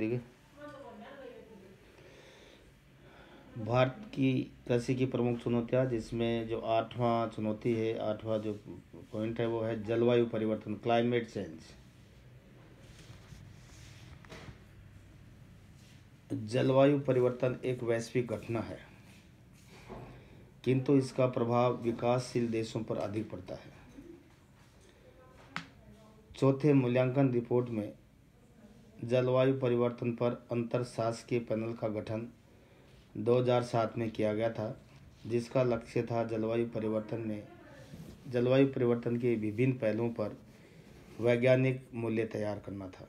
ठीक है। भारत की कृषि की प्रमुख चुनौतियाँ, जिसमें जो 8वां चुनौती है, 8वां जो पॉइंट है वो है जलवायु परिवर्तन, क्लाइमेट चेंज। जलवायु परिवर्तन एक वैश्विक घटना है, किंतु इसका प्रभाव विकासशील देशों पर अधिक पड़ता है। चौथे मूल्यांकन रिपोर्ट में जलवायु परिवर्तन पर अंतरशासकीय पैनल का गठन 2007 में किया गया था, जिसका लक्ष्य था जलवायु परिवर्तन के विभिन्न पहलुओं पर वैज्ञानिक मूल्य तैयार करना था।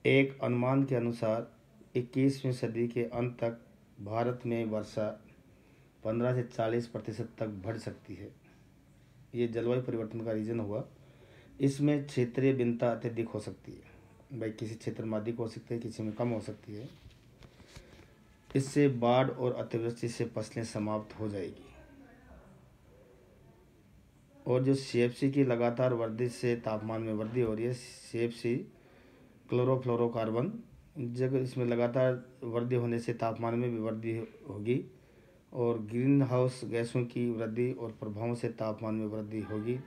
एक अनुमान के अनुसार 21वीं सदी के अंत तक भारत में वर्षा 15 से 40% तक बढ़ सकती है। ये जलवायु परिवर्तन का रीजन हुआ। इसमें क्षेत्रीय भिन्नता अत्यधिक हो सकती है, भाई किसी क्षेत्र में अधिक हो सकती है, किसी में कम हो सकती है। इससे बाढ़ और अतिवृष्टि से फसलें समाप्त हो जाएगी। और जो CFC की लगातार वृद्धि से तापमान में वृद्धि हो रही है, CFC क्लोरोफ्लोरोकार्बन, जब इसमें लगातार वृद्धि होने से तापमान में भी वृद्धि होगी और ग्रीन हाउस गैसों की वृद्धि और प्रभावों से तापमान में वृद्धि होगी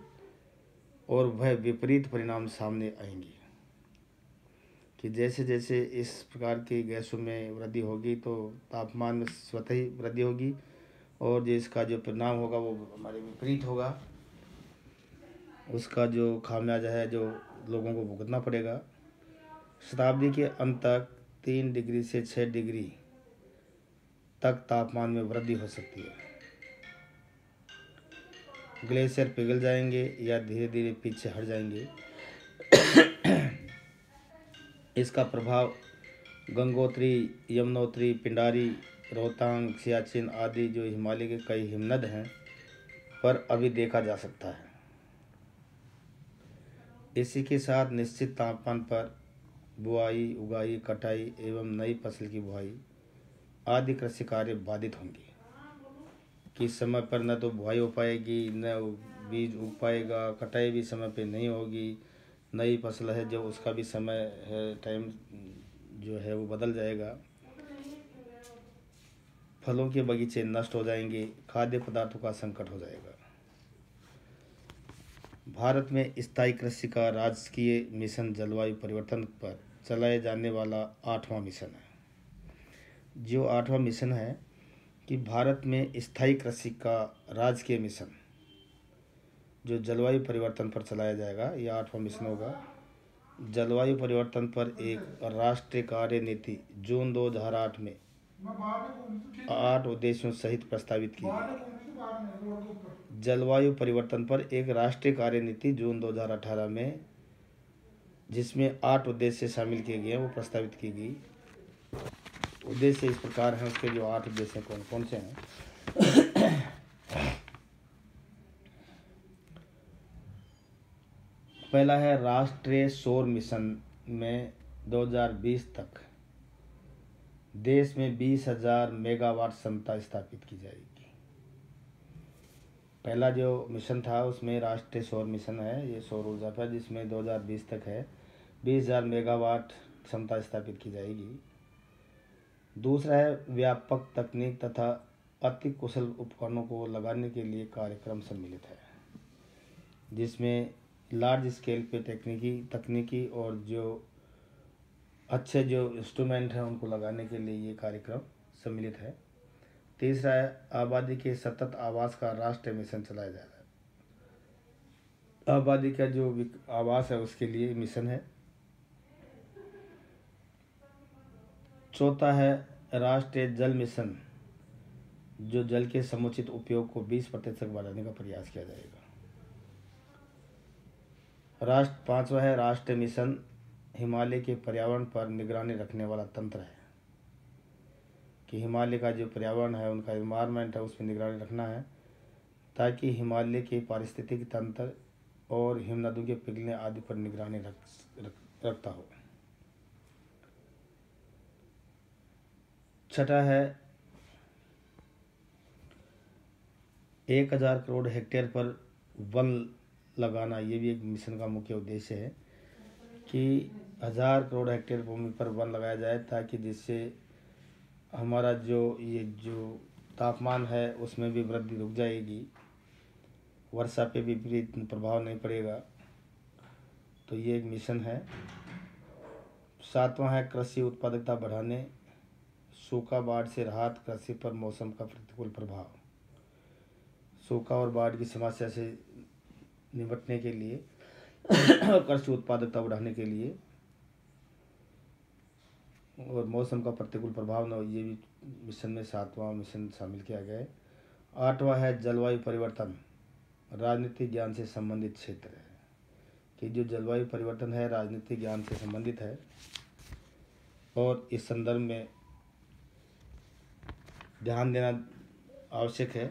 और वह विपरीत परिणाम सामने आएंगे कि जैसे जैसे इस प्रकार की गैसों में वृद्धि होगी तो तापमान में स्वतः ही वृद्धि होगी और जो इसका जो परिणाम होगा वो हमारे विपरीत होगा। उसका जो खामियाजा है जो लोगों को भुगतना पड़ेगा। शताब्दी के अंत तक 3 डिग्री से 6 डिग्री तक तापमान में वृद्धि हो सकती है। ग्लेशियर पिघल जाएंगे या धीरे धीरे पीछे हट जाएंगे। इसका प्रभाव गंगोत्री, यमुनोत्री, पिंडारी, रोहतांग, सियाचिन आदि जो हिमालय के कई हिमनद हैं पर अभी देखा जा सकता है। इसी के साथ निश्चित तापमान पर बुआई, उगाई, कटाई एवं नई फसल की बुआई आदि कृषि कार्य बाधित होंगे कि समय पर न तो बुआई हो पाएगी, न बीज उग पाएगा, कटाई भी समय पे नहीं होगी, नई फसल है जो उसका भी समय है, टाइम जो है वो बदल जाएगा, फलों के बगीचे नष्ट हो जाएंगे, खाद्य पदार्थों का संकट हो जाएगा। भारत में स्थायी कृषि का राजकीय मिशन जलवायु परिवर्तन पर चलाए जाने वाला 8वां मिशन है। जो 8वां मिशन है कि भारत में स्थायी कृषि का राजकीय मिशन जो जलवायु परिवर्तन पर चलाया जाएगा, यह 8वां मिशन होगा। जलवायु परिवर्तन पर एक राष्ट्रीय कार्य नीति जून 2008 में 8 उद्देश्यों सहित प्रस्तावित की गई। जलवायु परिवर्तन पर एक राष्ट्रीय कार्य नीति जून 2018 में, जिसमें 8 उद्देश्य शामिल किए गए हैं, वो प्रस्तावित की गई। उद्देश्य इस प्रकार हैं, उसके जो 8 उद्देश्य कौन कौन से हैं। पहला है राष्ट्रीय सौर मिशन में 2020 तक देश में 20,000 मेगावाट क्षमता स्थापित की जाएगी। पहला जो मिशन था उसमें राष्ट्रीय सौर मिशन है, ये सौर ऊर्जा पर, जिसमें 2020 तक है 20,000 मेगावाट क्षमता स्थापित की जाएगी। दूसरा है व्यापक तकनीक तथा अति कुशल उपकरणों को लगाने के लिए कार्यक्रम सम्मिलित है, जिसमें लार्ज स्केल पे तकनीकी और जो अच्छे जो इंस्ट्रूमेंट हैं उनको लगाने के लिए ये कार्यक्रम सम्मिलित है। तीसरा है आबादी के सतत आवास का राष्ट्रीय मिशन चलाया जा रहा है। आबादी का जो आवास है उसके लिए मिशन है। चौथा है राष्ट्रीय जल मिशन, जो जल के समुचित उपयोग को 20% बढ़ाने का प्रयास किया जाएगा। पांचवा है राष्ट्रीय मिशन हिमालय के पर्यावरण पर निगरानी रखने वाला तंत्र है, कि हिमालय का जो पर्यावरण है, उनका एनवायरनमेंट है, उस पर निगरानी रखना है ताकि हिमालय के पारिस्थितिक तंत्र और हिमनदों के पिघलने आदि पर निगरानी रखता हो। छठा है 1,000 करोड़ हेक्टेयर पर वन लगाना। ये भी एक मिशन का मुख्य उद्देश्य है कि 1000 करोड़ हेक्टेयर भूमि पर वन लगाया जाए, ताकि जिससे हमारा जो तापमान है उसमें भी वृद्धि रुक जाएगी, वर्षा पे भी विपरीत प्रभाव नहीं पड़ेगा। तो ये एक मिशन है। 7वां है कृषि उत्पादकता बढ़ाने, सूखा बाढ़ से राहत, कृषि पर मौसम का प्रतिकूल प्रभाव। सूखा और बाढ़ की समस्या से निपटने के लिए और कृषि उत्पादकता बढ़ाने के लिए और मौसम का प्रतिकूल प्रभाव न हो, ये भी मिशन में 7वां मिशन शामिल किया गया है। 8वां है जलवायु परिवर्तन, राजनीतिक ज्ञान से संबंधित क्षेत्र है कि जो जलवायु परिवर्तन है राजनीतिक ज्ञान से संबंधित है और इस संदर्भ में ध्यान देना आवश्यक है।